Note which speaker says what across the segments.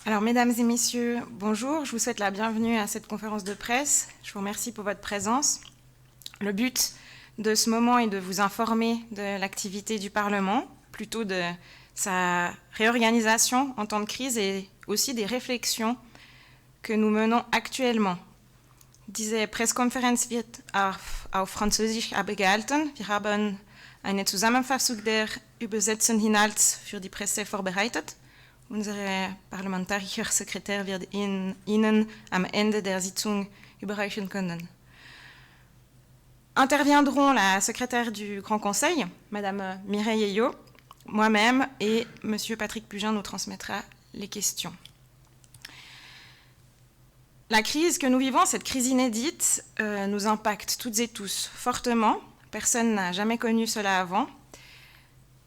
Speaker 1: Alors, mesdames et messieurs, bonjour. Je vous souhaite la bienvenue à cette conférence de presse. Je vous remercie pour votre présence. Le but de ce moment est de vous informer de l'activité du Parlement, plutôt de sa réorganisation en temps de crise et aussi des réflexions que nous menons actuellement. Diese Pressekonferenz wird auf Französisch abgehalten. Wir haben eine Zusammenfassung der übersetzten Inhalts für die Presse vorbereitet. Unsere parlamentarische Sekretär wird Ihnen am Ende der Sitzung überreichen können. Interviendront la secrétaire du Grand Conseil, Madame Mireille Eyo, moi-même et Monsieur Patrick Pugin nous transmettra les questions. La crise que nous vivons, cette crise inédite, nous impacte toutes et tous fortement. Personne n'a jamais connu cela avant.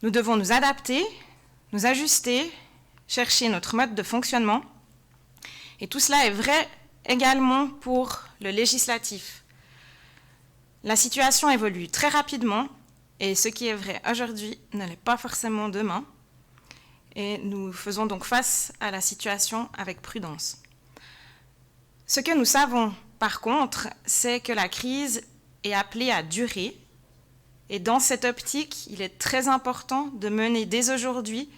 Speaker 1: Nous devons nous adapter, nous ajuster, chercher notre mode de fonctionnement. Et tout cela est vrai également pour le législatif. La situation évolue très rapidement et ce qui est vrai aujourd'hui ne l'est pas forcément demain. Et nous faisons donc face à la situation avec prudence. Ce que nous savons par contre, c'est que la crise est appelée à durer. Et dans cette optique, il est très important de mener dès aujourd'hui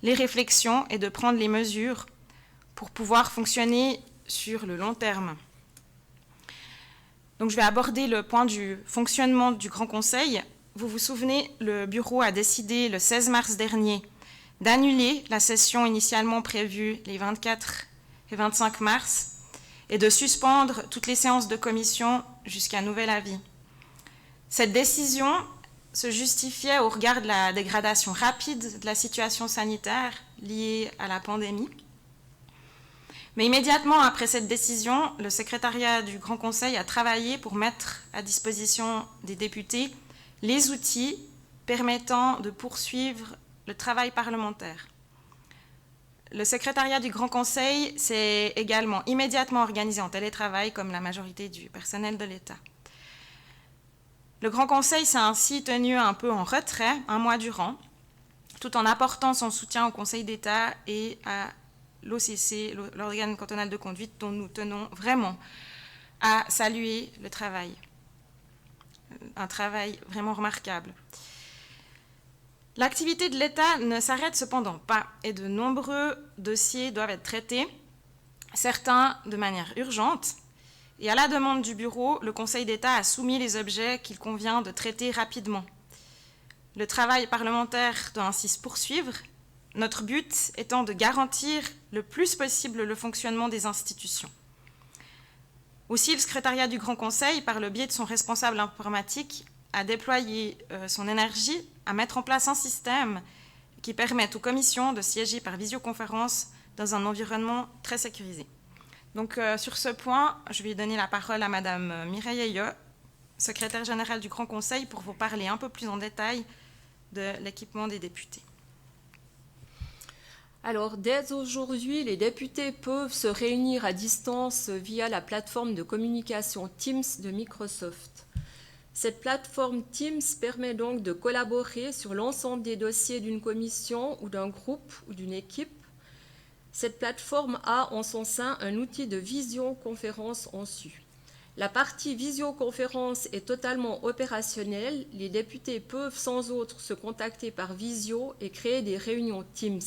Speaker 1: les réflexions et de prendre les mesures pour pouvoir fonctionner sur le long terme. Donc je vais aborder le point du fonctionnement du Grand Conseil. Vous vous souvenez, le Bureau a décidé le 16 mars dernier d'annuler la session initialement prévue les 24 et 25 mars et de suspendre toutes les séances de commission jusqu'à nouvel avis. Cette décision se justifiait au regard de la dégradation rapide de la situation sanitaire liée à la pandémie. Mais immédiatement après cette décision, le secrétariat du Grand Conseil a travaillé pour mettre à disposition des députés les outils permettant de poursuivre le travail parlementaire. Le secrétariat du Grand Conseil s'est également immédiatement organisé en télétravail comme la majorité du personnel de l'État. Le Grand Conseil s'est ainsi tenu un peu en retrait un mois durant, tout en apportant son soutien au Conseil d'État et à l'OCC, l'organe cantonal de conduite, dont nous tenons vraiment à saluer le travail. Un travail vraiment remarquable. L'activité de l'État ne s'arrête cependant pas et de nombreux dossiers doivent être traités, certains de manière urgente. Et à la demande du Bureau, le Conseil d'État a soumis les objets qu'il convient de traiter rapidement. Le travail parlementaire doit ainsi se poursuivre, notre but étant de garantir le plus possible le fonctionnement des institutions. Aussi, le secrétariat du Grand Conseil, par le biais de son responsable informatique, a déployé son énergie à mettre en place un système qui permette aux commissions de siéger par visioconférence dans un environnement très sécurisé. Donc sur ce point, je vais donner la parole à Madame Mireille Eyo, secrétaire générale du Grand Conseil, pour vous parler un peu plus en détail de l'équipement des députés.
Speaker 2: Alors, dès aujourd'hui, les députés peuvent se réunir à distance via la plateforme de communication Teams de Microsoft. Cette plateforme Teams permet donc de collaborer sur l'ensemble des dossiers d'une commission ou d'un groupe ou d'une équipe. Cette plateforme a en son sein un outil de visioconférence en su. La partie visioconférence est totalement opérationnelle. Les députés peuvent sans autre se contacter par visio et créer des réunions Teams.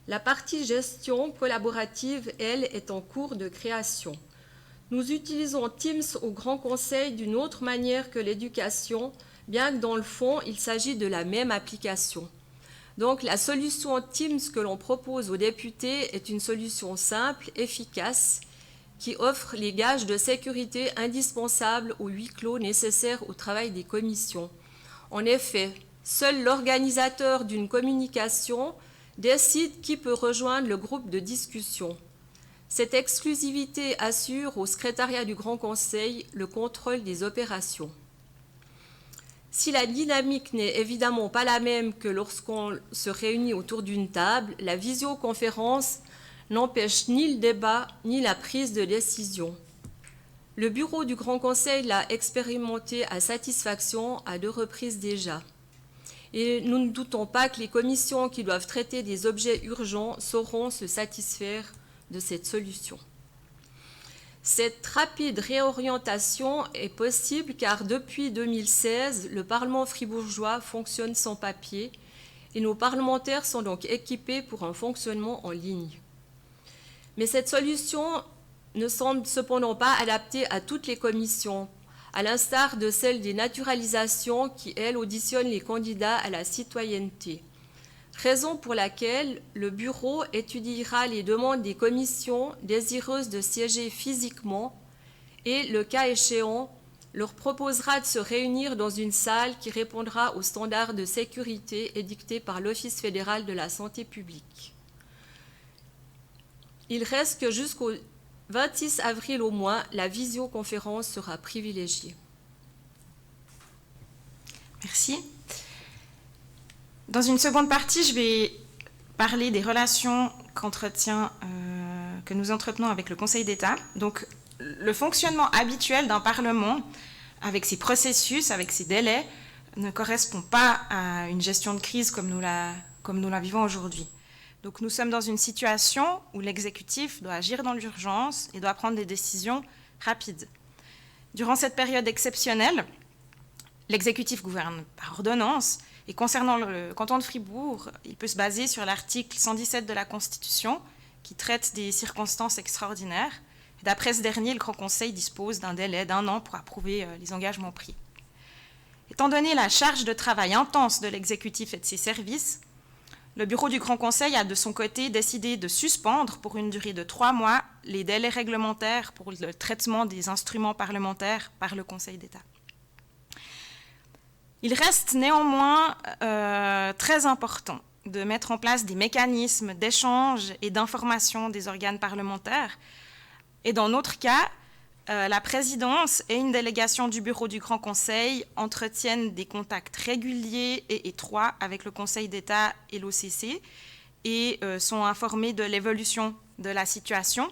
Speaker 2: La partie gestion collaborative, elle, est en cours de création. Nous utilisons Teams au Grand Conseil d'une autre manière que l'éducation, bien que dans le fond, il s'agit de la même application. Donc la solution Teams que l'on propose aux députés est une solution simple, efficace, qui offre les gages de sécurité indispensables au huis clos nécessaires au travail des commissions. En effet, seul l'organisateur d'une communication décide qui peut rejoindre le groupe de discussion. Cette exclusivité assure au secrétariat du Grand Conseil le contrôle des opérations. Si la dynamique n'est évidemment pas la même que lorsqu'on se réunit autour d'une table, la visioconférence n'empêche ni le débat ni la prise de décision. Le bureau du Grand Conseil l'a expérimenté à satisfaction à 2 reprises déjà. Et nous ne doutons pas que les commissions qui doivent traiter des objets urgents sauront se satisfaire de cette solution. Cette rapide réorientation est possible car depuis 2016, le Parlement fribourgeois fonctionne sans papier et nos parlementaires sont donc équipés pour un fonctionnement en ligne. Mais cette solution ne semble cependant pas adaptée à toutes les commissions, à l'instar de celle des naturalisations qui, elles, auditionnent les candidats à la citoyenneté. Raison pour laquelle le bureau étudiera les demandes des commissions désireuses de siéger physiquement et, le cas échéant, leur proposera de se réunir dans une salle qui répondra aux standards de sécurité édictés par l'Office fédéral de la santé publique. Il reste que jusqu'au 26 avril au moins, la visioconférence sera privilégiée.
Speaker 1: Merci. Dans une seconde partie, je vais parler des relations que nous entretenons avec le Conseil d'État. Donc, le fonctionnement habituel d'un Parlement, avec ses processus, avec ses délais, ne correspond pas à une gestion de crise comme nous la vivons aujourd'hui. Donc, nous sommes dans une situation où l'exécutif doit agir dans l'urgence et doit prendre des décisions rapides. Durant cette période exceptionnelle, l'exécutif gouverne par ordonnance. Et concernant le canton de Fribourg, il peut se baser sur l'article 117 de la Constitution qui traite des circonstances extraordinaires. Et d'après ce dernier, le Grand Conseil dispose d'un délai d'1 an pour approuver les engagements pris. Étant donné la charge de travail intense de l'exécutif et de ses services, le bureau du Grand Conseil a de son côté décidé de suspendre pour une durée de 3 mois les délais réglementaires pour le traitement des instruments parlementaires par le Conseil d'État. Il reste néanmoins très important de mettre en place des mécanismes d'échange et d'information des organes parlementaires. Et dans notre cas, la présidence et une délégation du bureau du Grand Conseil entretiennent des contacts réguliers et étroits avec le Conseil d'État et l'OCC et sont informés de l'évolution de la situation.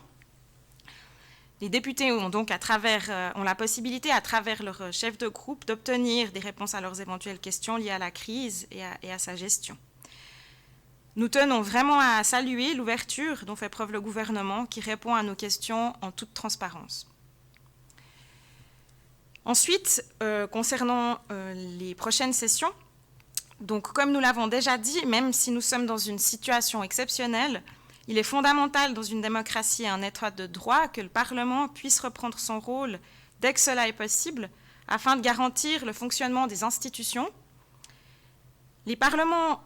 Speaker 1: Les députés ont donc ont la possibilité, à travers leur chef de groupe, d'obtenir des réponses à leurs éventuelles questions liées à la crise et à sa gestion. Nous tenons vraiment à saluer l'ouverture dont fait preuve le gouvernement qui répond à nos questions en toute transparence. Ensuite, concernant les prochaines sessions, donc comme nous l'avons déjà dit, même si nous sommes dans une situation exceptionnelle, il est fondamental dans une démocratie et un État de droit que le Parlement puisse reprendre son rôle dès que cela est possible, afin de garantir le fonctionnement des institutions. Les parlements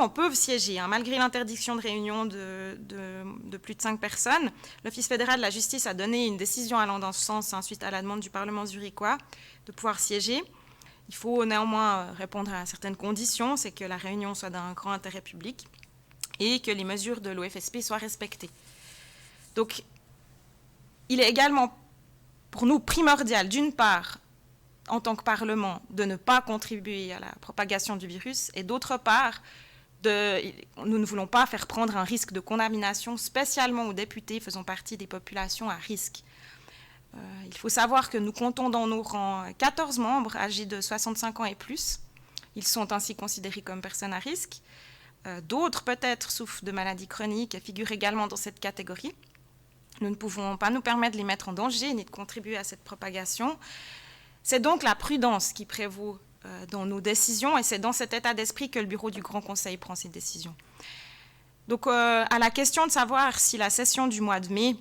Speaker 1: peuvent siéger, malgré l'interdiction de réunion de plus de 5 personnes. L'Office fédéral de la justice a donné une décision allant dans ce sens, suite à la demande du Parlement zurichois, de pouvoir siéger. Il faut néanmoins répondre à certaines conditions, c'est que la réunion soit d'un grand intérêt public et que les mesures de l'OFSP soient respectées. Donc, il est également pour nous primordial, d'une part, en tant que Parlement, de ne pas contribuer à la propagation du virus, et d'autre part, nous ne voulons pas faire prendre un risque de contamination, spécialement aux députés faisant partie des populations à risque. Il faut savoir que nous comptons dans nos rangs 14 membres âgés de 65 ans et plus. Ils sont ainsi considérés comme personnes à risque. D'autres, peut-être, souffrent de maladies chroniques et figurent également dans cette catégorie. Nous ne pouvons pas nous permettre de les mettre en danger ni de contribuer à cette propagation. C'est donc la prudence qui prévaut dans nos décisions et c'est dans cet état d'esprit que le bureau du Grand Conseil prend ses décisions. Donc, à la question de savoir si la session du mois de mai,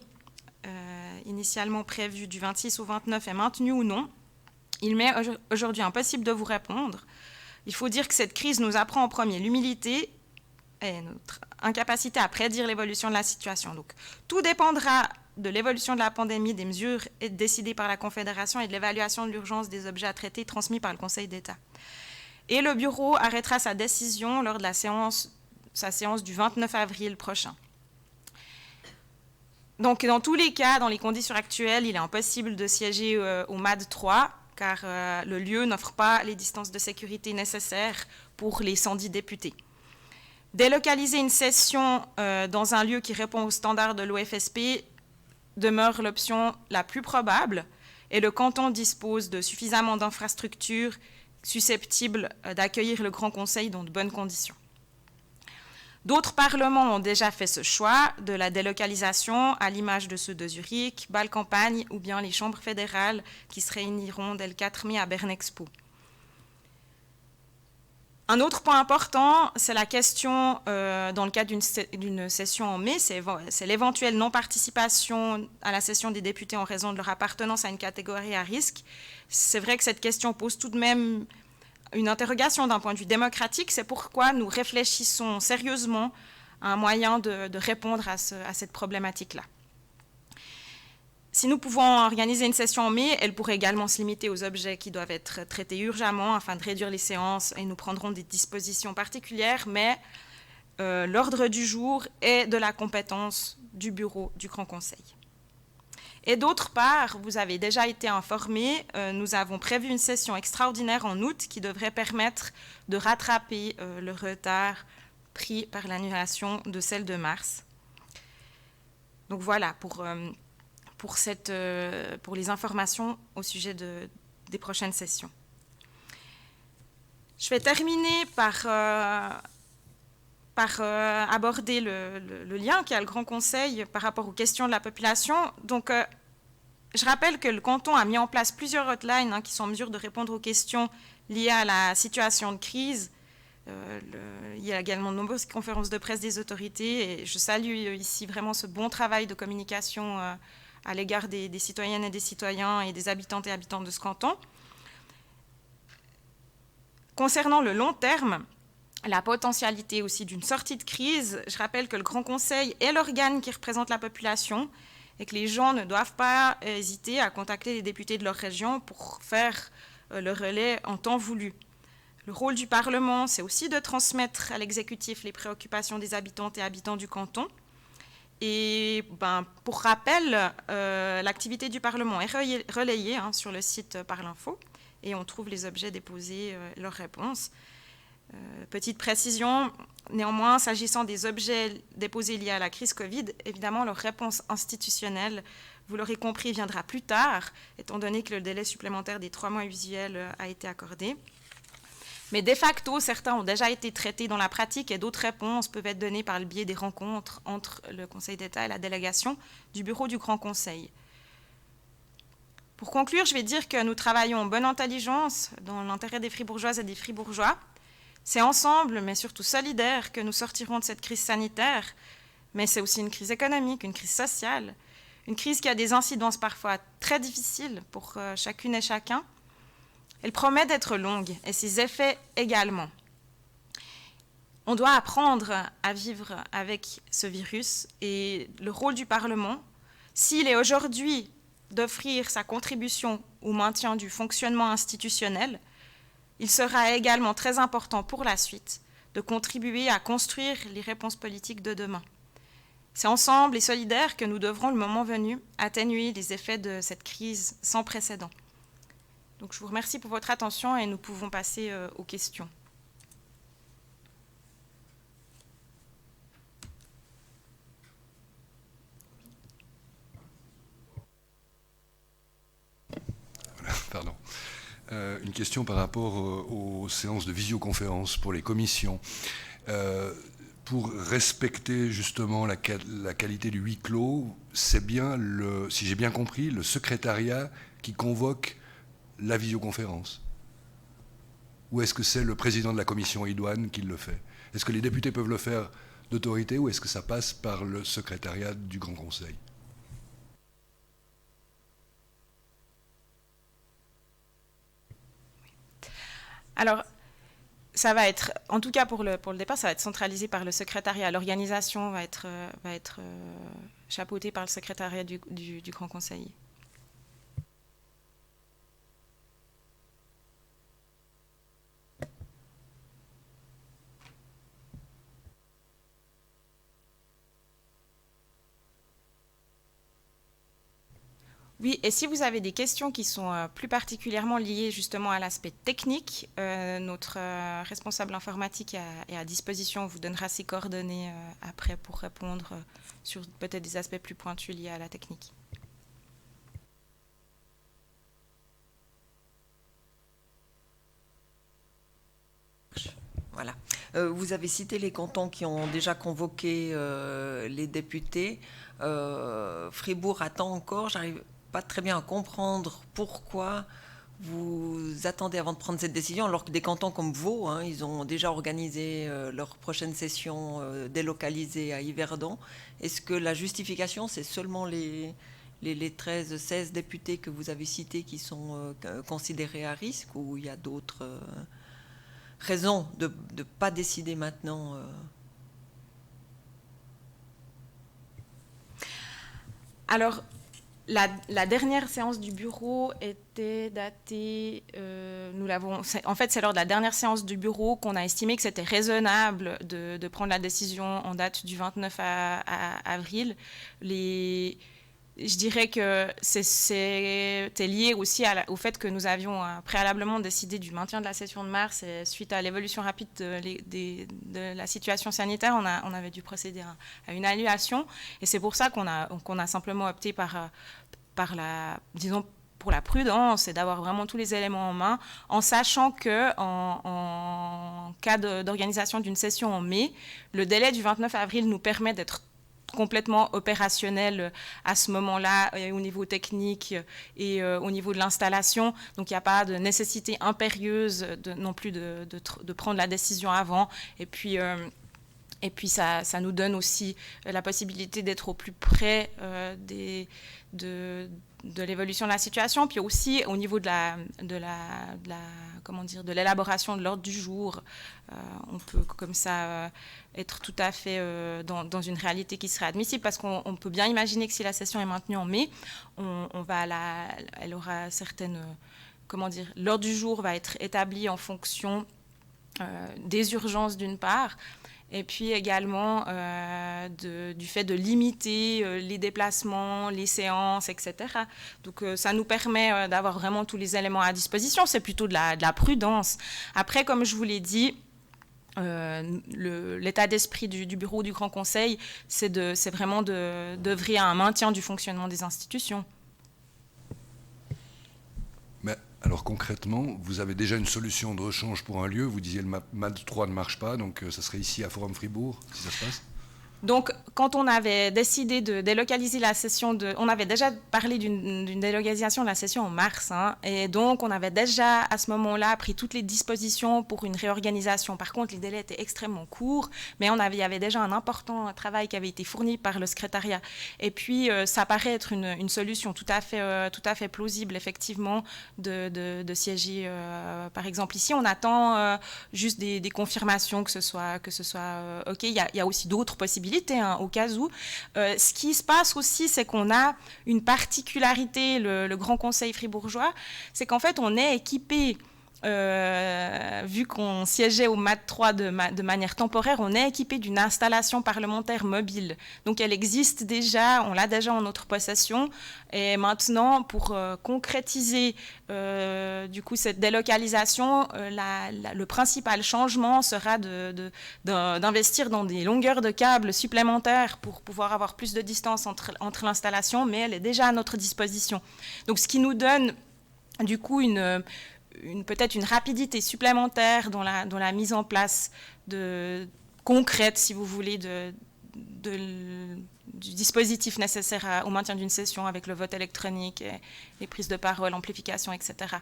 Speaker 1: initialement prévue du 26 au 29, est maintenue ou non, il m'est aujourd'hui impossible de vous répondre. Il faut dire que cette crise nous apprend en premier l'humilité et notre incapacité à prédire l'évolution de la situation. Donc, tout dépendra de l'évolution de la pandémie, des mesures décidées par la Confédération et de l'évaluation de l'urgence des objets à traiter transmis par le Conseil d'État. Et le Bureau arrêtera sa décision lors de sa séance du 29 avril prochain. Donc, dans tous les cas, dans les conditions actuelles, il est impossible de siéger au MAD 3, car le lieu n'offre pas les distances de sécurité nécessaires pour les 110 députés. Délocaliser une session dans un lieu qui répond aux standards de l'OFSP demeure l'option la plus probable et le canton dispose de suffisamment d'infrastructures susceptibles d'accueillir le Grand Conseil dans de bonnes conditions. D'autres parlements ont déjà fait ce choix de la délocalisation, à l'image de ceux de Zurich, Bâle-Campagne ou bien les chambres fédérales qui se réuniront dès le 4 mai à Bernexpo. Un autre point important, c'est la question, dans le cadre d'une session en mai, c'est l'éventuelle non-participation à la session des députés en raison de leur appartenance à une catégorie à risque. C'est vrai que cette question pose tout de même une interrogation d'un point de vue démocratique. C'est pourquoi nous réfléchissons sérieusement à un moyen de répondre à cette problématique-là. Si nous pouvons organiser une session en mai, elle pourrait également se limiter aux objets qui doivent être traités urgemment afin de réduire les séances, et nous prendrons des dispositions particulières, mais l'ordre du jour est de la compétence du bureau du Grand Conseil. Et d'autre part, vous avez déjà été informés, nous avons prévu une session extraordinaire en août qui devrait permettre de rattraper le retard pris par l'annulation de celle de mars. Donc voilà, pour les informations au sujet des prochaines sessions. Je vais terminer par aborder le lien qu'il y a le Grand Conseil par rapport aux questions de la population. Donc, je rappelle que le canton a mis en place plusieurs hotlines qui sont en mesure de répondre aux questions liées à la situation de crise. Il y a également de nombreuses conférences de presse des autorités et je salue ici vraiment ce bon travail de communication à l'égard des citoyennes et des citoyens et des habitantes et habitants de ce canton. Concernant le long terme, la potentialité aussi d'une sortie de crise, je rappelle que le Grand Conseil est l'organe qui représente la population et que les gens ne doivent pas hésiter à contacter les députés de leur région pour faire le relais en temps voulu. Le rôle du Parlement, c'est aussi de transmettre à l'exécutif les préoccupations des habitantes et habitants du canton. Et pour rappel, l'activité du Parlement est relayée sur le site Parlinfo et on trouve les objets déposés, leurs réponses. Petite précision, néanmoins, s'agissant des objets déposés liés à la crise Covid, évidemment, leur réponse institutionnelle, vous l'aurez compris, viendra plus tard, étant donné que le délai supplémentaire des 3 mois usuels a été accordé. Mais de facto, certains ont déjà été traités dans la pratique et d'autres réponses peuvent être données par le biais des rencontres entre le Conseil d'État et la délégation du bureau du Grand Conseil. Pour conclure, je vais dire que nous travaillons en bonne intelligence dans l'intérêt des Fribourgeoises et des Fribourgeois. C'est ensemble, mais surtout solidaires, que nous sortirons de cette crise sanitaire. Mais c'est aussi une crise économique, une crise sociale, une crise qui a des incidences parfois très difficiles pour chacune et chacun. Elle promet d'être longue, et ses effets également. On doit apprendre à vivre avec ce virus, et le rôle du Parlement, s'il est aujourd'hui d'offrir sa contribution au maintien du fonctionnement institutionnel, il sera également très important pour la suite de contribuer à construire les réponses politiques de demain. C'est ensemble et solidaires que nous devrons, le moment venu, atténuer les effets de cette crise sans précédent. Donc, je vous remercie pour votre attention et nous pouvons passer aux questions.
Speaker 3: Pardon. Une question par rapport aux séances de visioconférence pour les commissions. Pour respecter justement la qualité du huis clos, c'est bien, si j'ai bien compris, le secrétariat qui convoque la visioconférence? Ou est-ce que c'est le président de la commission idoine qui le fait? Est-ce que les députés peuvent le faire d'autorité ou est-ce que ça passe par le secrétariat du Grand Conseil?
Speaker 1: Alors, ça va être, en tout cas pour le départ, ça va être centralisé par le secrétariat. L'organisation va être chapeautée par le secrétariat du Grand Conseil. Oui, et si vous avez des questions qui sont plus particulièrement liées justement à l'aspect technique, notre responsable informatique est à disposition, on vous donnera ses coordonnées après pour répondre sur peut-être des aspects plus pointus liés à la technique.
Speaker 4: Voilà. Vous avez cité les cantons qui ont déjà convoqué les députés. Fribourg attend encore. J'arrive pas très bien à comprendre pourquoi vous attendez avant de prendre cette décision, alors que des cantons comme Vaud, hein, ils ont déjà organisé leur prochaine session délocalisée à Yverdon. Est-ce que la justification, c'est seulement les 13, 16 députés que vous avez cités qui sont considérés à risque, ou il y a d'autres raisons de ne pas décider maintenant
Speaker 1: Alors, la dernière séance du bureau était datée, en fait, c'est lors de la dernière séance du bureau qu'on a estimé que c'était raisonnable de prendre la décision en date du 29 avril. Je dirais que c'était lié aussi au fait que nous avions préalablement décidé du maintien de la session de mars, et suite à l'évolution rapide de la situation sanitaire, on avait dû procéder à une annulation, et c'est pour ça qu'on a simplement opté pour la prudence et d'avoir vraiment tous les éléments en main, en sachant que en cas d'organisation d'une session en mai, le délai du 29 avril nous permet d'être complètement opérationnel à ce moment-là, au niveau technique et au niveau de l'installation. Donc il n'y a pas de nécessité impérieuse non plus de prendre la décision avant. Et puis ça nous donne aussi la possibilité d'être au plus près de l'évolution de la situation, puis aussi au niveau de l'élaboration de l'ordre du jour, on peut comme ça être tout à fait dans une réalité qui serait admissible, parce qu'on peut bien imaginer que si la session est maintenue en mai, elle aura certaines, l'ordre du jour va être établi en fonction des urgences d'une part, et puis également du fait de limiter les déplacements, les séances, etc. Donc ça nous permet d'avoir vraiment tous les éléments à disposition. C'est plutôt de la prudence. Après, comme je vous l'ai dit, l'état d'esprit du bureau du Grand Conseil, c'est vraiment d'œuvrer à un maintien du fonctionnement des institutions.
Speaker 3: Mais alors concrètement, vous avez déjà une solution de rechange pour un lieu. Vous disiez le MAD 3 ne marche pas, donc ça serait ici à Forum Fribourg, si ça se passe.
Speaker 1: Donc, quand on avait décidé de délocaliser la session, on avait déjà parlé d'une délocalisation de la session en mars, hein, et donc on avait déjà à ce moment-là pris toutes les dispositions pour une réorganisation. Par contre, les délais étaient extrêmement courts, mais il y avait déjà un important travail qui avait été fourni par le secrétariat. Et puis, ça paraît être une solution tout à fait plausible, effectivement, de siéger, par exemple, ici. On attend juste des confirmations que ce soit OK. Il y a aussi d'autres possibilités, hein, au cas où. Ce qui se passe aussi, c'est qu'on a une particularité, le Grand Conseil fribourgeois, c'est qu'en fait, on est équipé, vu qu'on siégeait au MAD 3 de manière temporaire, on est équipé d'une installation parlementaire mobile. Donc elle existe déjà, on l'a déjà en notre possession. Et maintenant, pour concrétiser du coup cette délocalisation, le principal changement sera d'investir dans des longueurs de câbles supplémentaires pour pouvoir avoir plus de distance entre l'installation, mais elle est déjà à notre disposition. Donc ce qui nous donne du coup peut-être une rapidité supplémentaire dans la mise en place concrète, si vous voulez, du dispositif nécessaire au maintien d'une session avec le vote électronique, et les prises de parole, amplification, etc.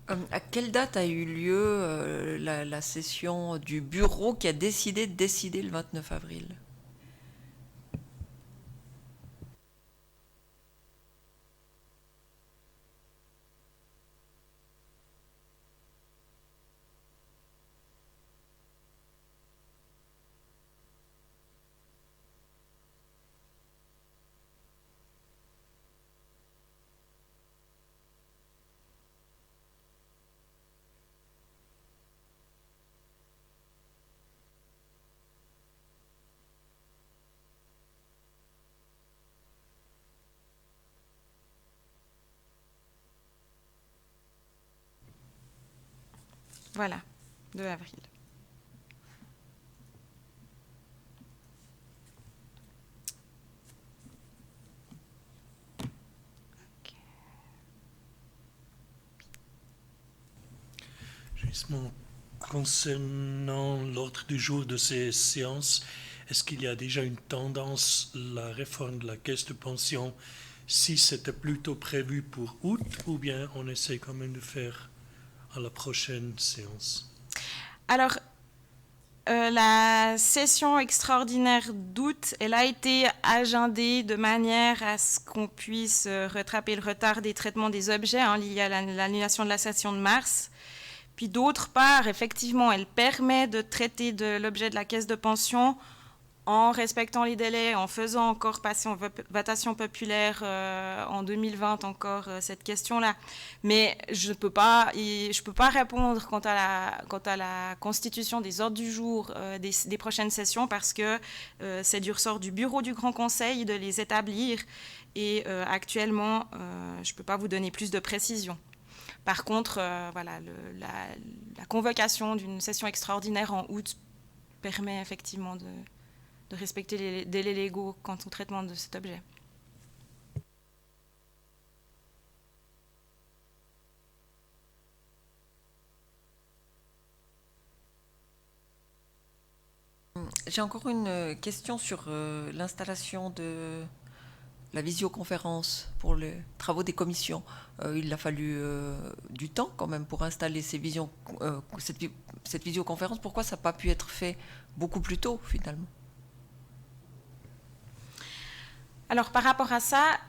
Speaker 4: À quelle date a eu lieu la session du bureau qui a décidé de décider le 29 avril ?
Speaker 1: Voilà, 2 avril.
Speaker 5: Justement, concernant l'ordre du jour de ces séances, est-ce qu'il y a déjà une tendance, la réforme de la caisse de pension, si c'était plutôt prévu pour août, ou bien on essaie quand même de faire à la prochaine séance?
Speaker 1: Alors, la session extraordinaire d'août, elle a été agendée de manière à ce qu'on puisse rattraper le retard des traitements des objets liés à l'annulation de la session de mars. Puis d'autre part, effectivement, elle permet de traiter de l'objet de la caisse de pension en respectant les délais, en faisant encore passer en votation populaire en 2020 encore cette question-là. Mais je ne peux pas répondre quant à la constitution des ordres du jour des prochaines sessions parce que c'est du ressort du bureau du Grand Conseil de les établir et actuellement, je ne peux pas vous donner plus de précisions. Par contre, voilà, la convocation d'une session extraordinaire en août permet effectivement de respecter les délais légaux quant au traitement de cet objet.
Speaker 4: J'ai encore une question sur l'installation de la visioconférence pour les travaux des commissions. Il a fallu du temps quand même pour installer cette visioconférence. Pourquoi ça n'a pas pu être fait beaucoup plus tôt finalement?
Speaker 1: Alors par rapport à ça,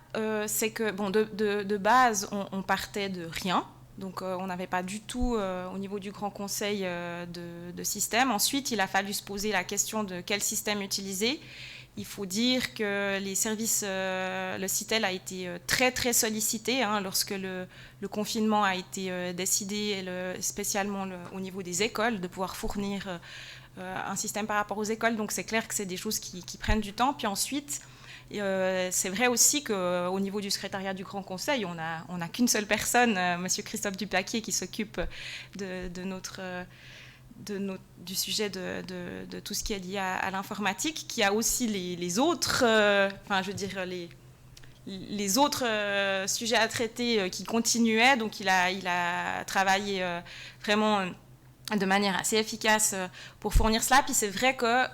Speaker 1: c'est que bon, de base, on partait de rien. Donc on n'avait pas du tout au niveau du Grand Conseil de système. Ensuite, il a fallu se poser la question de quel système utiliser. Il faut dire que les services, le CITEL a été très très sollicité lorsque le confinement a été décidé, spécialement au niveau des écoles, de pouvoir fournir un système par rapport aux écoles. Donc c'est clair que c'est des choses qui prennent du temps. Puis ensuite, c'est vrai aussi qu'au niveau du secrétariat du Grand Conseil, on n'a qu'une seule personne, Monsieur Christophe Duplaquier, qui s'occupe du sujet de tout ce qui est lié à l'informatique, qui a aussi les autres, les autres sujets à traiter qui continuaient. Donc il a travaillé vraiment de manière assez efficace pour fournir cela. Puis c'est vrai que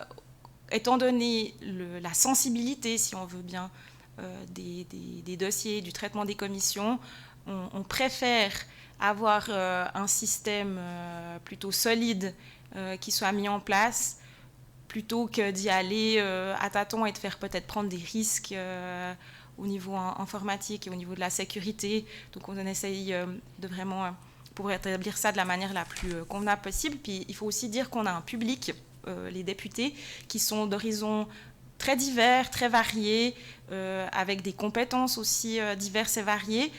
Speaker 1: étant donné la sensibilité, si on veut bien, des dossiers, du traitement des commissions, on préfère avoir un système plutôt solide qui soit mis en place plutôt que d'y aller à tâtons et de faire peut-être prendre des risques au niveau informatique et au niveau de la sécurité. Donc on essaye de vraiment pour établir ça de la manière la plus convenable possible. Puis il faut aussi dire qu'on a un public, les députés, qui sont d'horizons très divers, très variés, avec des compétences aussi diverses et variées.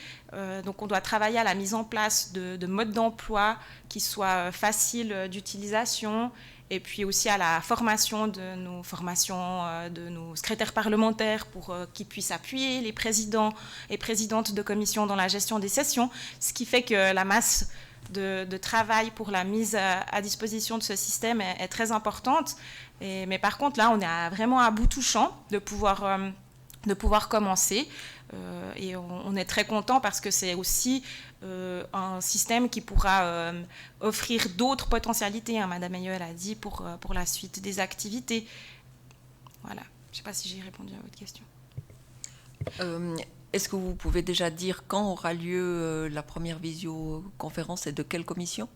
Speaker 1: Donc on doit travailler à la mise en place de modes d'emploi qui soient faciles d'utilisation, et puis aussi à la formation de nos secrétaires parlementaires pour qu'ils puissent appuyer les présidents et présidentes de commissions dans la gestion des sessions, ce qui fait que la masse de travail pour la mise à disposition de ce système est très importante. Mais par contre, là, on est vraiment à bout touchant de pouvoir commencer. Et on est très content parce que c'est aussi un système qui pourra offrir d'autres potentialités, Madame Ayeul a dit, pour la suite des activités. Voilà. Je ne sais pas si j'ai répondu à votre question.
Speaker 4: Est-ce que vous pouvez déjà dire quand aura lieu la première visioconférence et de quelle commission?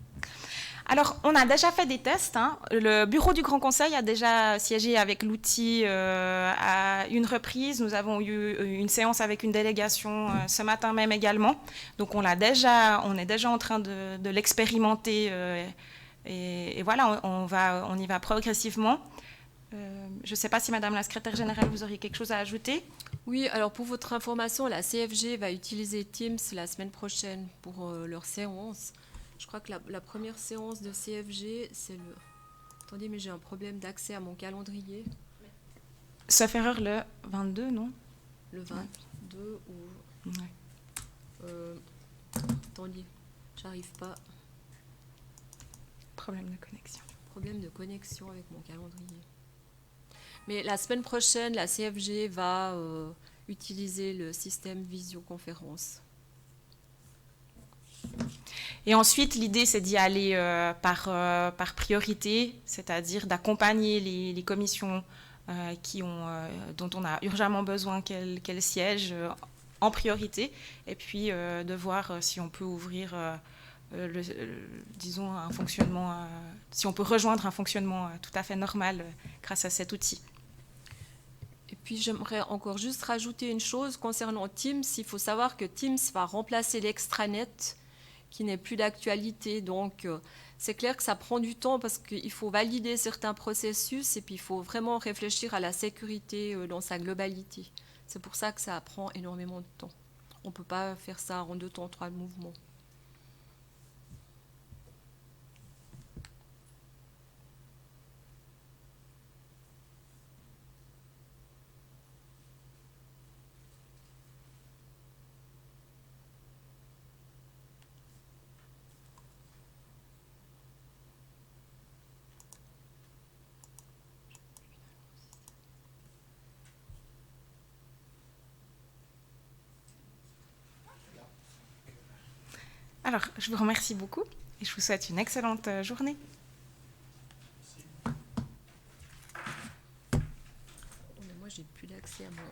Speaker 1: Alors, on a déjà fait des tests. Le bureau du Grand Conseil a déjà siégé avec l'outil à une reprise. Nous avons eu une séance avec une délégation ce matin même également. Donc, on est déjà en train de l'expérimenter. Et voilà, on y va progressivement. Je ne sais pas si Madame la secrétaire générale, vous auriez quelque chose à ajouter?
Speaker 2: Oui, alors pour votre information, la CFG va utiliser Teams la semaine prochaine pour leur séance. Je crois que la première séance de CFG, c'est le... Attendez, mais j'ai un problème d'accès à mon calendrier.
Speaker 1: Sauf erreur, le 22, non?
Speaker 2: Le 22 ou...
Speaker 1: Ouais.
Speaker 2: Attendez, j'arrive pas.
Speaker 1: Problème de connexion.
Speaker 2: Problème de connexion avec mon calendrier. Mais la semaine prochaine, la CFG va utiliser le système visioconférence.
Speaker 1: Et ensuite, l'idée, c'est d'y aller par priorité, c'est-à-dire d'accompagner les commissions dont on a urgemment besoin qu'elles siègent en priorité, et puis de voir si on peut ouvrir, disons, un fonctionnement, si on peut rejoindre un fonctionnement tout à fait normal grâce à cet outil.
Speaker 2: Et puis j'aimerais encore juste rajouter une chose concernant Teams. Il faut savoir que Teams va remplacer l'extranet qui n'est plus d'actualité. Donc c'est clair que ça prend du temps parce qu'il faut valider certains processus et puis il faut vraiment réfléchir à la sécurité dans sa globalité. C'est pour ça que ça prend énormément de temps. On ne peut pas faire ça en 2 temps, 3 mouvements.
Speaker 1: Alors, je vous remercie beaucoup et je vous souhaite une excellente journée.
Speaker 2: Moi, j'ai plus d'accès à moi.